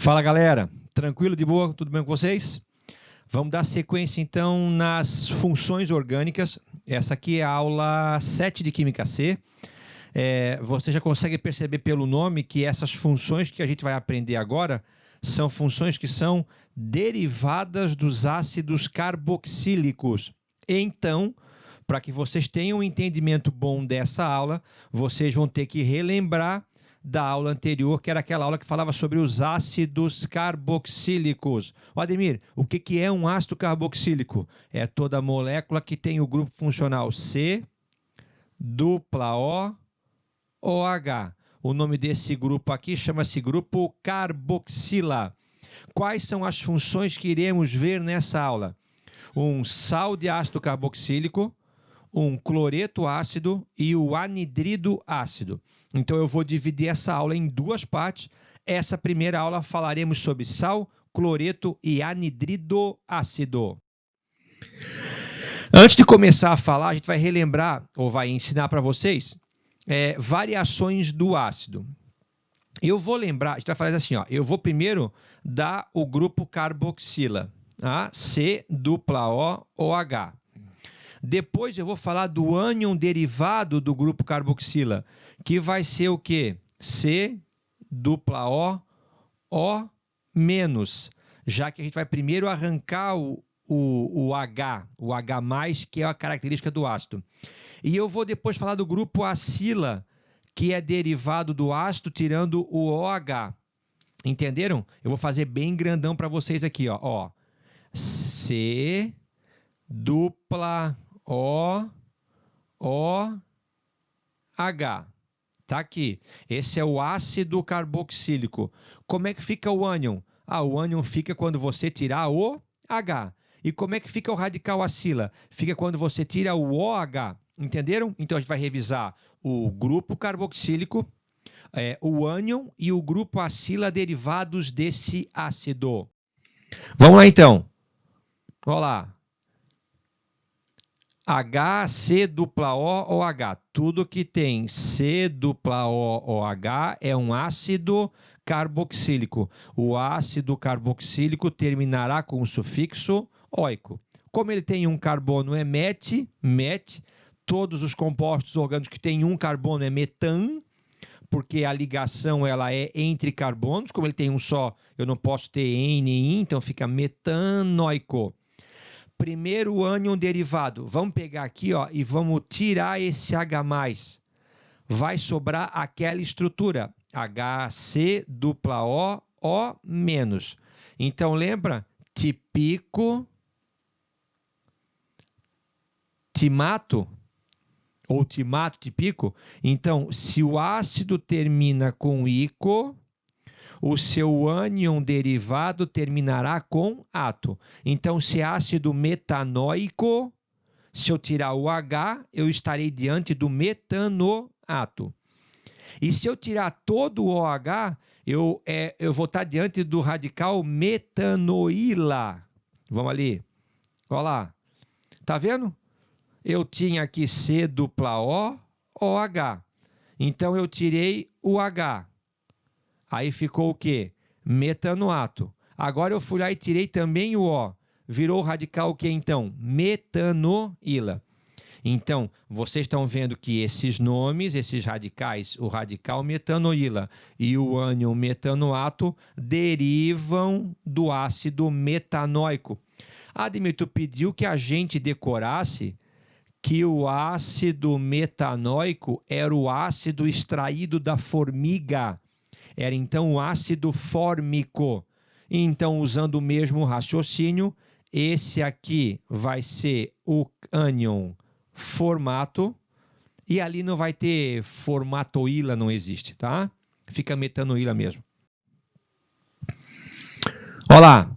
Fala galera, tranquilo, de boa, tudo bem com vocês? Vamos dar sequência então nas funções orgânicas. Essa aqui é a aula 7 de Química C. Você já consegue perceber pelo nome que essas funções que a gente vai aprender agora são funções que são derivadas dos ácidos carboxílicos. Então, para que vocês tenham um entendimento bom dessa aula, vocês vão ter que relembrar da aula anterior, que era aquela aula que falava sobre os ácidos carboxílicos. Ademir, o que é um ácido carboxílico? É toda molécula que tem o grupo funcional C, dupla O, OH. O nome desse grupo aqui chama-se grupo carboxila. Quais são as funções que iremos ver nessa aula? Um sal de ácido carboxílico, um cloreto ácido e o anidrido ácido. Então eu vou dividir essa aula em duas partes. Essa primeira aula falaremos sobre sal, cloreto e anidrido ácido. Antes de começar a falar, a gente vai relembrar, ou vai ensinar para vocês, variações do ácido. Eu vou lembrar, a gente vai fazer assim, ó, eu vou primeiro dar o grupo carboxila, tá? C, dupla O, OH. Depois eu vou falar do ânion derivado do grupo carboxila, que vai ser o quê? C, dupla O, O menos, já que a gente vai primeiro arrancar o H, o H+, que é a característica do ácido. E eu vou depois falar do grupo acila, que é derivado do ácido, tirando o OH. Entenderam? Eu vou fazer bem grandão para vocês aqui, ó. C, dupla O, OH. Tá aqui. Esse é o ácido carboxílico. Como é que fica o ânion? O ânion fica quando você tirar o H. E como é que fica o radical acila? Fica quando você tira o OH. Entenderam? Então a gente vai revisar o grupo carboxílico, o ânion e o grupo acila derivados desse ácido. Vamos lá então. Olha lá. H, C, dupla O, OH. Tudo que tem C, dupla O, OH é um ácido carboxílico. O ácido carboxílico terminará com o sufixo oico. Como ele tem um carbono é met. Todos os compostos orgânicos que têm um carbono é metan, porque a ligação ela é entre carbonos. Como ele tem um só, eu não posso ter N e I, então fica metanoico. Primeiro o ânion derivado. Vamos pegar aqui, ó, e vamos tirar esse H+. Vai sobrar aquela estrutura. HC, dupla O, O menos. Então, lembra? Típico, timato, ou timato típico. Então, se o ácido termina com ico, o seu ânion derivado terminará com ato. Então, se é ácido metanoico, se eu tirar o H, eu estarei diante do metanoato. E se eu tirar todo o OH, eu vou estar diante do radical metanoíla. Vamos ali. Olha lá. Tá vendo? Eu tinha aqui C dupla O, OH. Então, eu tirei o H. Aí ficou o quê? Metanoato. Agora eu fui lá e tirei também o O. Virou o radical o quê, então? Metanoíla. Então, vocês estão vendo que esses nomes, esses radicais, o radical metanoíla e o ânion metanoato, derivam do ácido metanóico. Ademir, tu pediu que a gente decorasse que o ácido metanóico era o ácido extraído da formiga. Era então o ácido fórmico. Então, usando o mesmo raciocínio, esse aqui vai ser o ânion formato, e ali não vai ter formatoíla, não existe, tá? Fica metanoíla mesmo. Olha lá.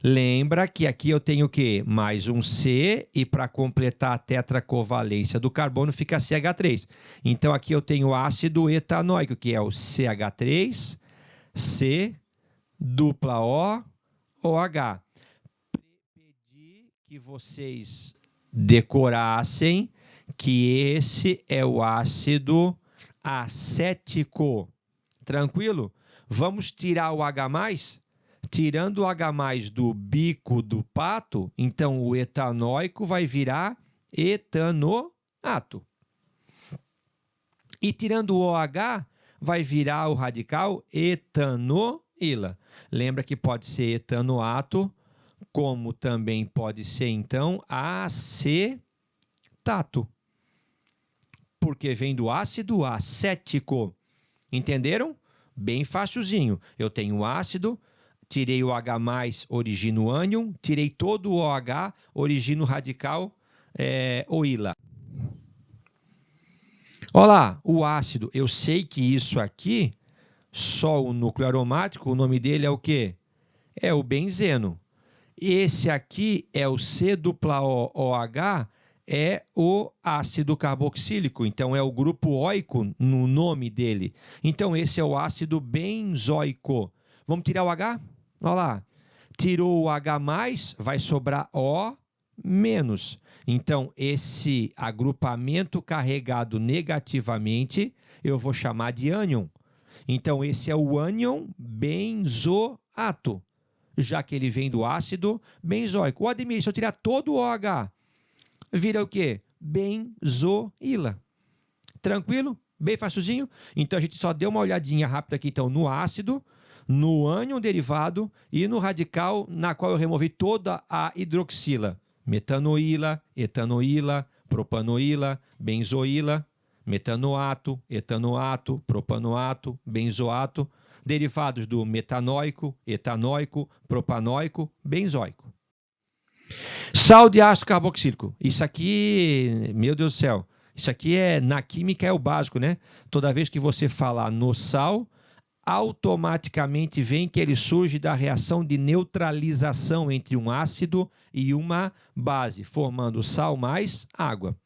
Lembra que aqui eu tenho o quê? Mais um C, e para completar a tetracovalência do carbono fica CH3. Então, aqui eu tenho o ácido etanóico, que é o CH3, C, dupla O, OH. Pedi que vocês decorassem que esse é o ácido acético. Tranquilo? Vamos tirar o H+? Tirando o H+ do bico do pato, então o etanóico vai virar etanoato. E tirando o OH, vai virar o radical etanoíla. Lembra que pode ser etanoato, como também pode ser, então, acetato. Porque vem do ácido acético. Entenderam? Bem facilzinho. Eu tenho ácido, tirei o H+, origino o ânion, tirei todo o OH, origino o radical oíla. Olha lá, o ácido. Eu sei que isso aqui, só o núcleo aromático, o nome dele é o quê? É o benzeno. Esse aqui é o C-OH, é o ácido carboxílico. Então, é o grupo oico no nome dele. Então, esse é o ácido benzoico. Vamos tirar o H? Olha lá. Tirou o H+, vai sobrar O-. Então, esse agrupamento carregado negativamente, eu vou chamar de ânion. Então, esse é o ânion benzoato, já que ele vem do ácido benzoico. O Ademir, se eu tirar todo o OH, vira o quê? Benzoíla. Tranquilo? Bem facilzinho? Então, a gente só deu uma olhadinha rápida aqui, então, no ácido, no ânion derivado e no radical, na qual eu removi toda a hidroxila. Metanoíla, etanoíla, propanoíla, benzoíla, metanoato, etanoato, propanoato, benzoato, derivados do metanóico, etanóico, propanóico, benzoico. Sal de ácido carboxílico. Isso aqui, meu Deus do céu, isso aqui na química é o básico, né? Toda vez que você falar no sal, automaticamente vem que ele surge da reação de neutralização entre um ácido e uma base, formando sal mais água.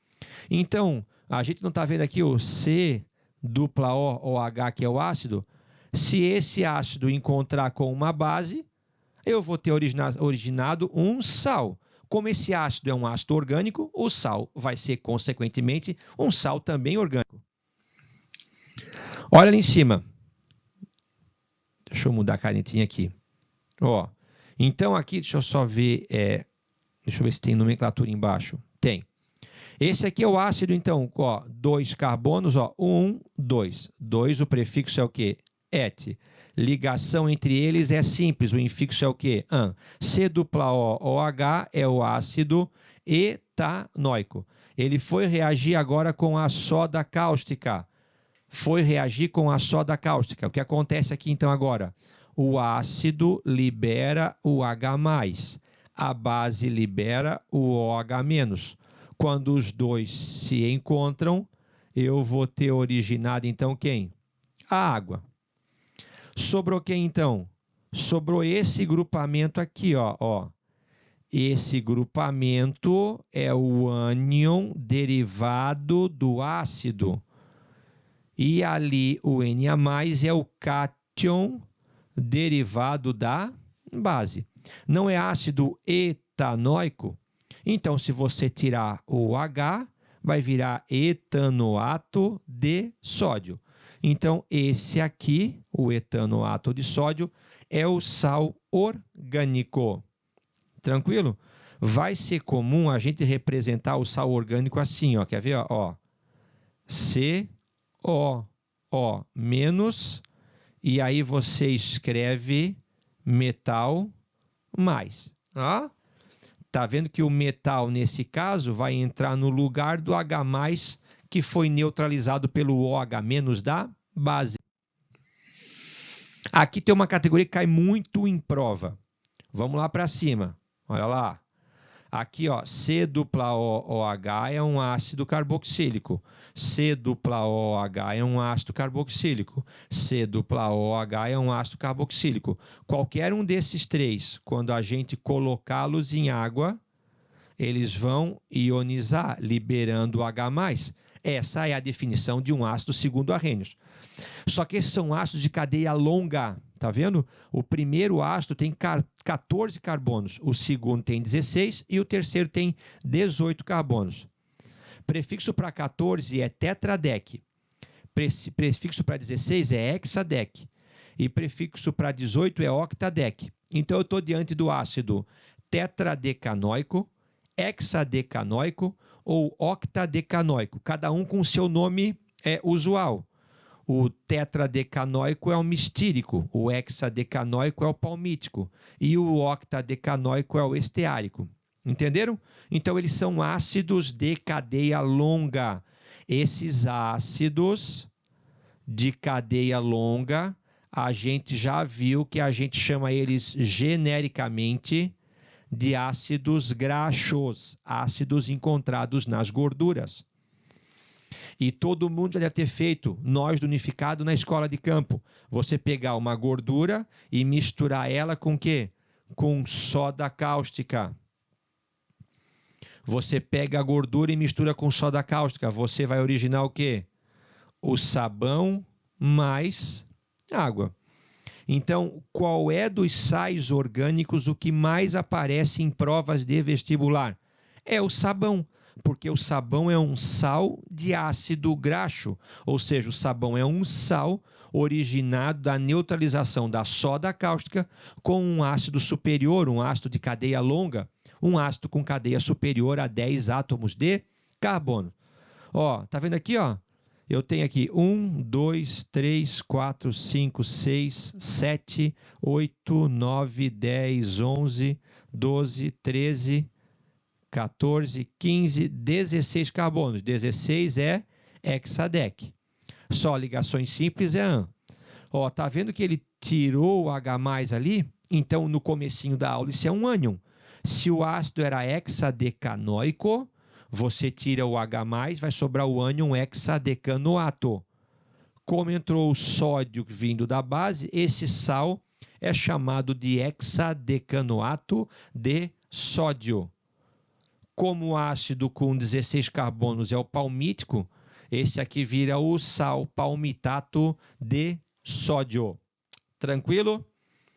Então, a gente não está vendo aqui o C-OOH, que é o ácido. Se esse ácido encontrar com uma base, eu vou ter originado um sal. Como esse ácido é um ácido orgânico, o sal vai ser, consequentemente, um sal também orgânico. Olha ali em cima. Deixa eu mudar a canetinha aqui. Ó, então aqui, deixa eu só ver, deixa eu ver se tem nomenclatura embaixo. Tem. Esse aqui é o ácido, então, ó, 2 carbonos, ó, 1, 2. 2, o prefixo é o quê? Et. Ligação entre eles é simples, o infixo é o quê? An. C-OOH é o ácido etanóico. Ele foi reagir agora com a soda cáustica. Foi reagir com a soda cáustica. O que acontece aqui, então, agora? O ácido libera o H+, a base libera o OH-. Quando os dois se encontram, eu vou ter originado, então, quem? A água. Sobrou quem, então? Sobrou esse grupamento aqui, ó. Esse grupamento é o ânion derivado do ácido. E ali o Na+ é o cátion derivado da base. Não é ácido etanóico? Então, se você tirar o H, vai virar etanoato de sódio. Então, esse aqui, o etanoato de sódio, é o sal orgânico. Tranquilo? Vai ser comum a gente representar o sal orgânico assim, ó. Quer ver? Ó. CO menos, e aí você escreve metal mais. Ó. Tá vendo que o metal, nesse caso, vai entrar no lugar do H+, que foi neutralizado pelo OH- da base. Aqui tem uma categoria que cai muito em prova. Vamos lá para cima. Olha lá. Aqui, ó, C-OOH é um ácido carboxílico. C-OOH é um ácido carboxílico. C-OOH é um ácido carboxílico. Qualquer um desses três, quando a gente colocá-los em água, eles vão ionizar, liberando H+. Essa é a definição de um ácido segundo Arrhenius. Só que esses são ácidos de cadeia longa, tá vendo? O primeiro ácido tem 14 carbonos, o segundo tem 16 e o terceiro tem 18 carbonos. Prefixo para 14 é tetradec. Prefixo para 16 é hexadec. e prefixo para 18 é octadec. Então, eu estou diante do ácido tetradecanoico, hexadecanoico ou octadecanoico, cada um com o seu nome usual. O tetradecanoico é o mistírico, o hexadecanoico é o palmítico e o octadecanoico é o esteárico. Entenderam? Então, eles são ácidos de cadeia longa. Esses ácidos de cadeia longa, a gente já viu que a gente chama eles genericamente de ácidos graxos, ácidos encontrados nas gorduras. E todo mundo já deve ter feito nós do unificado na escola de campo. Você pegar uma gordura e misturar ela com o quê? Com soda cáustica. Você pega a gordura e mistura com soda cáustica. Você vai originar o quê? O sabão mais água. Então, qual é dos sais orgânicos o que mais aparece em provas de vestibular? É o sabão, porque o sabão é um sal de ácido graxo, ou seja, o sabão é um sal originado da neutralização da soda cáustica com um ácido superior, um ácido de cadeia longa, um ácido com cadeia superior a 10 átomos de carbono. Ó, tá vendo aqui, ó? Eu tenho aqui 1, 2, 3, 4, 5, 6, 7, 8, 9, 10, 11, 12, 13, 14, 15, 16 carbonos. 16 é hexadec. Só ligações simples é AN. Ó, tá vendo que ele tirou o H+ ali? Então, no comecinho da aula, isso é um ânion. Se o ácido era hexadecanoico, você tira o H+, vai sobrar o ânion hexadecanoato. Como entrou o sódio vindo da base, esse sal é chamado de hexadecanoato de sódio. Como o ácido com 16 carbonos é o palmítico, esse aqui vira o sal palmitato de sódio. Tranquilo?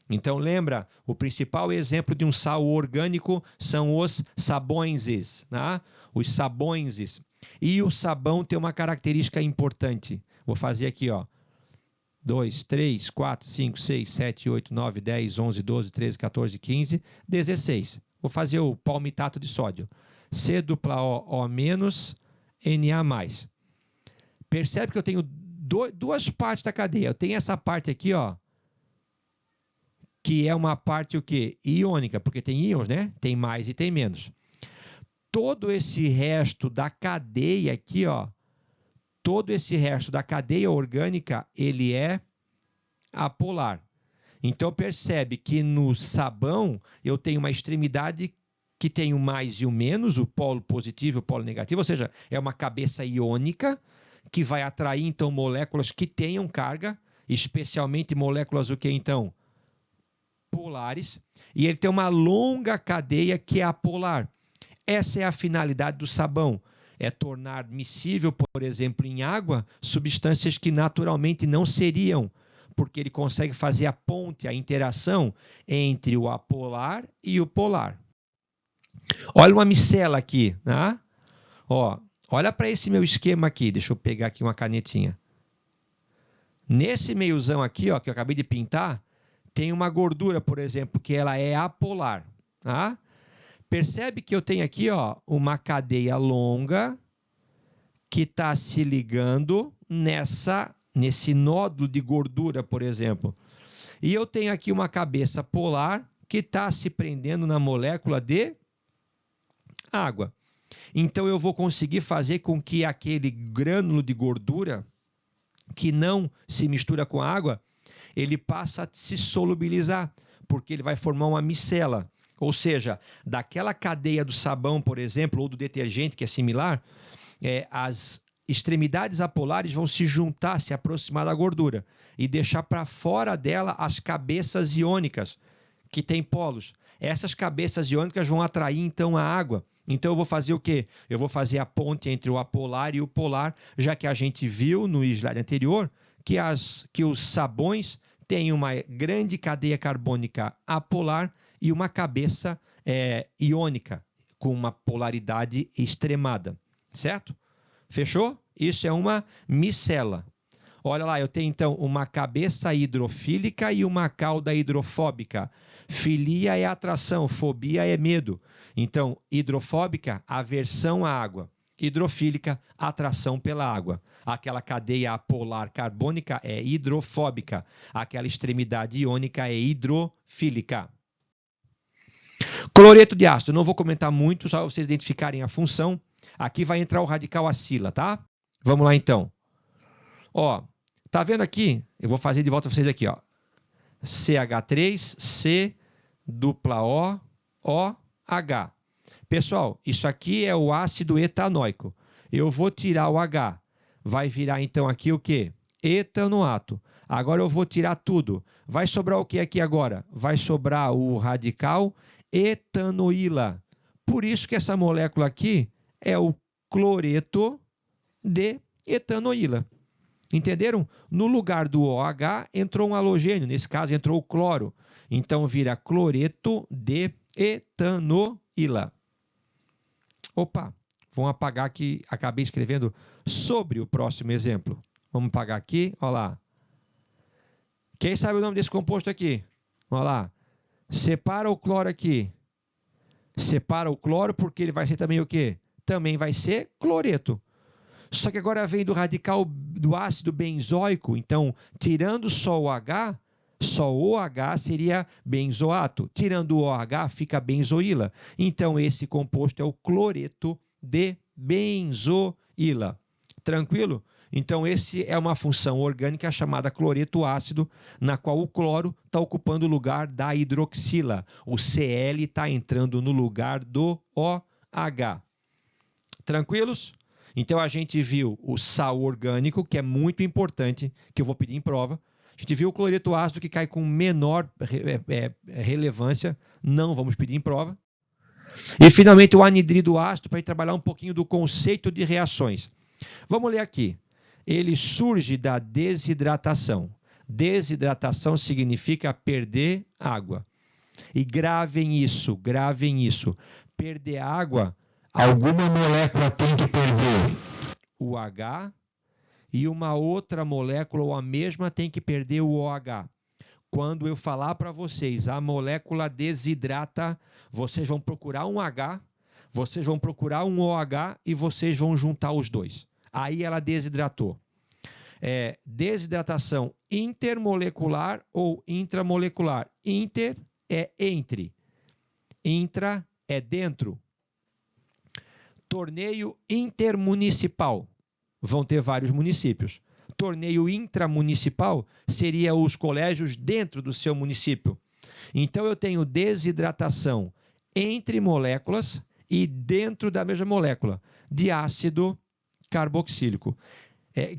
Então, lembra, o principal exemplo de um sal orgânico são os sabões, né? Os sabões. E o sabão tem uma característica importante. Vou fazer aqui, ó. 2, 3, 4, 5, 6, 7, 8, 9, 10, 11, 12, 13, 14, 15, 16. Vou fazer o palmitato de sódio. C+O- Na+. Percebe que eu tenho duas partes da cadeia. Eu tenho essa parte aqui, ó, que é uma parte o quê? Iônica, porque tem íons, né? Tem mais e tem menos. Todo esse resto da cadeia aqui, ó, todo esse resto da cadeia orgânica, ele é apolar. Então, percebe que no sabão eu tenho uma extremidade que tem o mais e o menos, o polo positivo e o polo negativo, ou seja, é uma cabeça iônica que vai atrair, então, moléculas que tenham carga, especialmente moléculas o que, então? Polares, e ele tem uma longa cadeia que é apolar. Essa é a finalidade do sabão, é tornar miscível, por exemplo, em água, substâncias que naturalmente não seriam, porque ele consegue fazer a ponte, a interação entre o apolar e o polar. Olha uma micela aqui, né? Ó, olha para esse meu esquema aqui, deixa eu pegar aqui uma canetinha. Nesse meiozão aqui, ó, que eu acabei de pintar, tem uma gordura, por exemplo, que ela é apolar. Tá? Percebe que eu tenho aqui, ó, uma cadeia longa que está se ligando nesse nódulo de gordura, por exemplo. E eu tenho aqui uma cabeça polar que está se prendendo na molécula de água. Então, eu vou conseguir fazer com que aquele grânulo de gordura que não se mistura com a água, ele passa a se solubilizar, porque ele vai formar uma micela. Ou seja, daquela cadeia do sabão, por exemplo, ou do detergente, que é similar, as extremidades apolares vão se juntar, se aproximar da gordura e deixar para fora dela as cabeças iônicas, que têm polos. Essas cabeças iônicas vão atrair, então, a água. Então, eu vou fazer o quê? Eu vou fazer a ponte entre o apolar e o polar, já que a gente viu no slide anterior que os sabões têm uma grande cadeia carbônica apolar e uma cabeça iônica, com uma polaridade extremada. Certo? Fechou? Isso é uma micela. Olha lá, eu tenho então uma cabeça hidrofílica e uma cauda hidrofóbica. Filia é atração, fobia é medo. Então, hidrofóbica, aversão à água. Hidrofílica, atração pela água. Aquela cadeia apolar carbônica é hidrofóbica. Aquela extremidade iônica é hidrofílica. Cloreto de ácido, não vou comentar muito, só vocês identificarem a função. Aqui vai entrar o radical acila, tá? Vamos lá então. Ó, tá vendo aqui? Eu vou fazer de volta para vocês aqui, ó. CH3, C, dupla O, OH. Pessoal, isso aqui é o ácido etanóico. Eu vou tirar o H. Vai virar então aqui o quê? Etanoato. Agora eu vou tirar tudo. Vai sobrar o que aqui agora? Vai sobrar o radical etanoíla. Por isso que essa molécula aqui é o cloreto de etanoíla. Entenderam? No lugar do OH entrou um halogênio, nesse caso entrou o cloro. Então vira cloreto de etanoíla. Opa, vamos apagar aqui, acabei escrevendo sobre o próximo exemplo. Vamos apagar aqui, olha lá. Quem sabe o nome desse composto aqui? Olha lá. Separa o cloro aqui. Separa o cloro porque ele vai ser também o quê? Também vai ser cloreto. Só que agora vem do radical do ácido benzoico, então, tirando só o H, só o OH seria benzoato. Tirando o OH, fica benzoíla. Então, esse composto é o cloreto de benzoíla. Tranquilo? Então, esse é uma função orgânica chamada cloreto ácido, na qual o cloro está ocupando o lugar da hidroxila. O Cl está entrando no lugar do OH. Tranquilos? Então, a gente viu o sal orgânico, que é muito importante, que eu vou pedir em prova. A gente viu o cloreto ácido, que cai com menor relevância, não vamos pedir em prova. E, finalmente, o anidrido ácido, para trabalhar um pouquinho do conceito de reações. Vamos ler aqui. Ele surge da desidratação. Desidratação significa perder água. E gravem isso, gravem isso. Perder água, alguma molécula tem que perder o H e uma outra molécula ou a mesma tem que perder o OH. Quando eu falar para vocês a molécula desidrata, vocês vão procurar um H, vocês vão procurar um OH e vocês vão juntar os dois. Aí ela desidratou. Desidratação intermolecular ou intramolecular. Inter é entre. Intra é dentro. Torneio intermunicipal. Vão ter vários municípios. Torneio intramunicipal seria os colégios dentro do seu município. Então, eu tenho desidratação entre moléculas e dentro da mesma molécula de ácido carboxílico.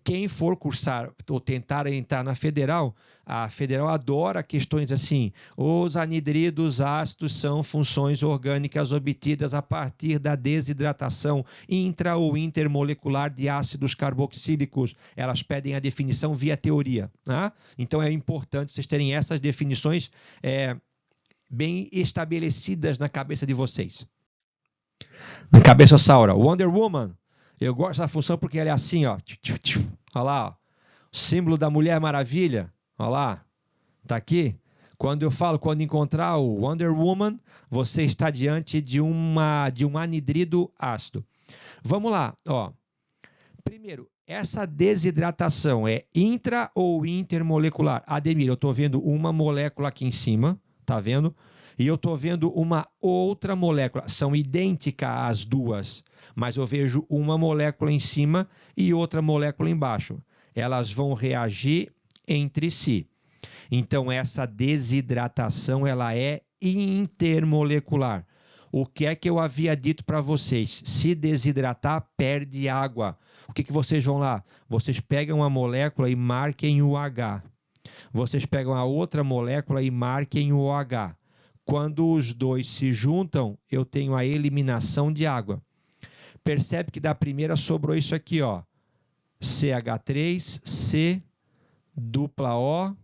Quem for cursar ou tentar entrar na Federal, a Federal adora questões assim. Os anidridos ácidos são funções orgânicas obtidas a partir da desidratação intra ou intermolecular de ácidos carboxílicos. Elas pedem a definição via teoria. Né? Então é importante vocês terem essas definições bem estabelecidas na cabeça de vocês. Na cabeça Saura. Wonder Woman. Eu gosto dessa função porque ela é assim, ó. Olha lá, ó. O símbolo da Mulher Maravilha. Olha lá. Está aqui. Quando eu falo, quando encontrar o Wonder Woman, você está diante de um anidrido ácido. Vamos lá, ó. Primeiro, essa desidratação é intra ou intermolecular? Ademir, eu estou vendo uma molécula aqui em cima, tá vendo? E eu estou vendo uma outra molécula. São idênticas as duas, mas eu vejo uma molécula em cima e outra molécula embaixo. Elas vão reagir entre si. Então, essa desidratação ela é intermolecular. O que é que eu havia dito para vocês? Se desidratar, perde água. O que vocês vão lá? Vocês pegam a molécula e marquem o H. Vocês pegam a outra molécula e marquem o OH. Quando os dois se juntam, eu tenho a eliminação de água. Percebe que da primeira sobrou isso aqui, ó. CH3, C, dupla O,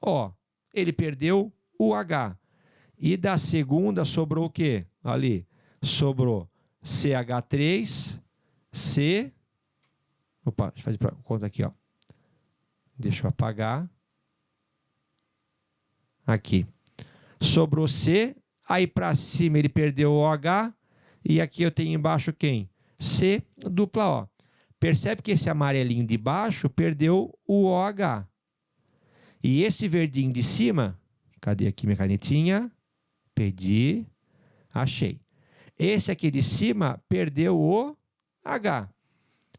O. Ele perdeu o H. E da segunda sobrou o quê? Ali. Sobrou CH3, C. Opa, deixa eu fazer conta aqui, ó. Deixa eu apagar. Aqui. Sobrou C, aí para cima ele perdeu o OH, e aqui eu tenho embaixo quem? C dupla O. Percebe que esse amarelinho de baixo perdeu o OH. E esse verdinho de cima, cadê aqui minha canetinha? Perdi, achei. Esse aqui de cima perdeu o H.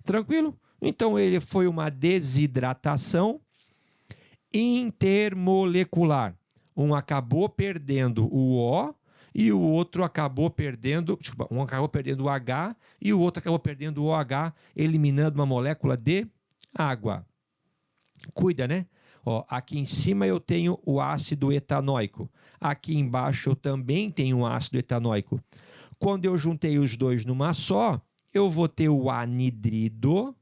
Tranquilo? Então, ele foi uma desidratação intermolecular. Um acabou perdendo o O e o outro acabou perdendo, desculpa, um acabou perdendo o H e o outro acabou perdendo o OH, eliminando uma molécula de água. Cuida, né? Ó, aqui em cima eu tenho o ácido etanóico. Aqui embaixo eu também tenho o ácido etanóico. Quando eu juntei os dois numa só, eu vou ter o anidrido.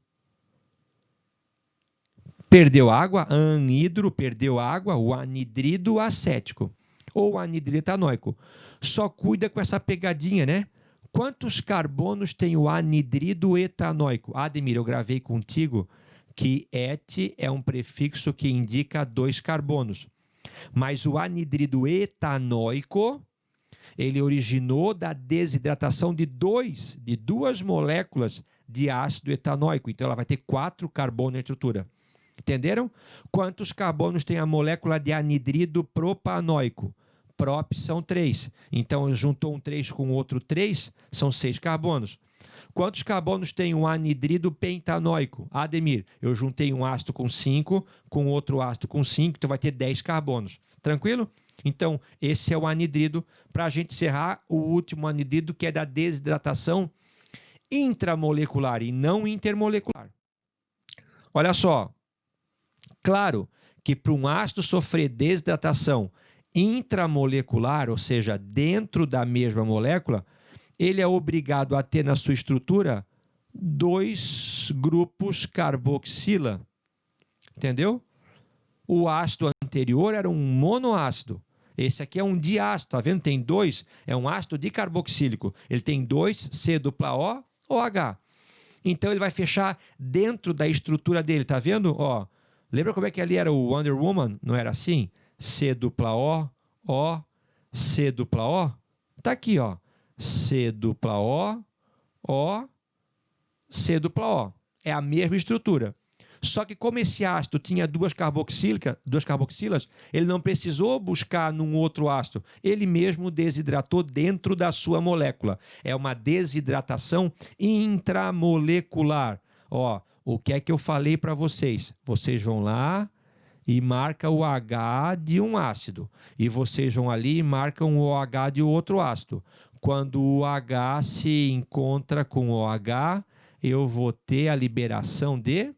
Perdeu água, anidro, perdeu água, o anidrido acético. Ou anidrido etanóico. Só cuida com essa pegadinha, né? Quantos carbonos tem o anidrido etanóico? Ademir, eu gravei contigo que et é um prefixo que indica 2 carbonos. Mas o anidrido etanóico, ele originou da desidratação de duas moléculas de ácido etanóico. Então, ela vai ter 4 carbonos na estrutura. Entenderam? Quantos carbonos tem a molécula de anidrido propanóico? Prop são 3. Então, juntou um 3 com outro 3, são 6 carbonos. Quantos carbonos tem um anidrido pentanóico? Ademir, eu juntei um ácido com 5, com outro ácido com 5, então vai ter 10 carbonos. Tranquilo? Então, esse é o anidrido. Para a gente encerrar, o último anidrido, que é da desidratação intramolecular e não intermolecular. Olha só. Claro que para um ácido sofrer desidratação intramolecular, ou seja, dentro da mesma molécula, ele é obrigado a ter na sua estrutura 2 grupos carboxila. Entendeu? O ácido anterior era um monoácido. Esse aqui é um diácido, tá vendo? Tem 2, é um ácido dicarboxílico. Ele tem 2 C dupla O, OH. Então, ele vai fechar dentro da estrutura dele, tá vendo? Ó, lembra como é que ali era o Wonder Woman? Não era assim? C dupla O, C dupla O. Tá aqui, ó. C dupla O, C dupla O. É a mesma estrutura. Só que como esse ácido tinha 2 carboxilas, ele não precisou buscar num outro ácido. Ele mesmo desidratou dentro da sua molécula. É uma desidratação intramolecular. Ó, o que é que eu falei para vocês? Vocês vão lá e marcam o H de um ácido. E vocês vão ali e marcam o OH de outro ácido. Quando o H se encontra com o OH, eu vou ter a liberação de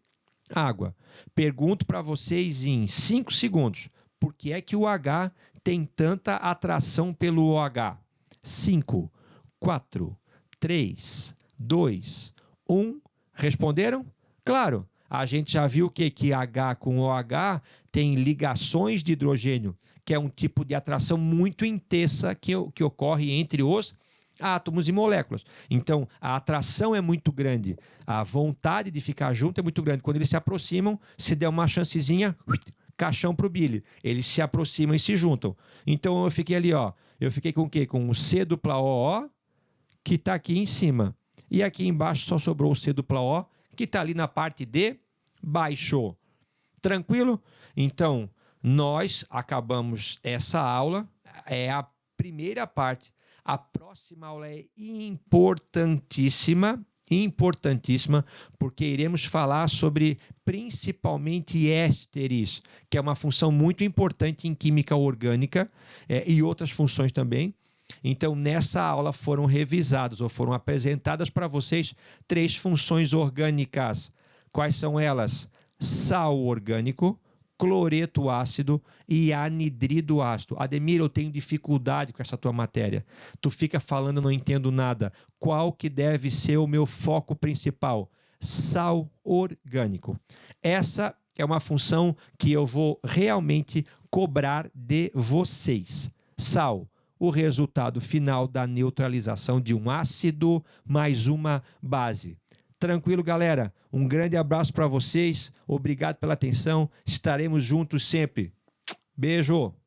água. Pergunto para vocês em 5 segundos. Por que é que o H tem tanta atração pelo OH? 5, 4, 3, 2, 1. Responderam? Claro, a gente já viu que H com OH tem ligações de hidrogênio, que é um tipo de atração muito intensa que ocorre entre os átomos e moléculas. Então, a atração é muito grande, a vontade de ficar junto é muito grande. Quando eles se aproximam, se der uma chancezinha, caixão para o Billy. Eles se aproximam e se juntam. Então, eu fiquei ali, ó. Eu fiquei com o quê? Com o C dupla O, que está aqui em cima. E aqui embaixo só sobrou o C dupla O, que está ali na parte de baixo. Tranquilo? Então, nós acabamos essa aula. É a primeira parte. A próxima aula é importantíssima, porque iremos falar sobre principalmente ésteres, que é uma função muito importante em química orgânica e outras funções também. Então, nessa aula foram revisadas ou foram apresentadas para vocês 3 funções orgânicas. Quais são elas? Sal orgânico, cloreto ácido e anidrido ácido. Ademir, eu tenho dificuldade com essa tua matéria. Tu fica falando, não entendo nada. Qual que deve ser o meu foco principal? Sal orgânico. Essa é uma função que eu vou realmente cobrar de vocês. Sal, o resultado final da neutralização de um ácido mais uma base. Tranquilo, galera? Um grande abraço para vocês. Obrigado pela atenção. Estaremos juntos sempre. Beijo!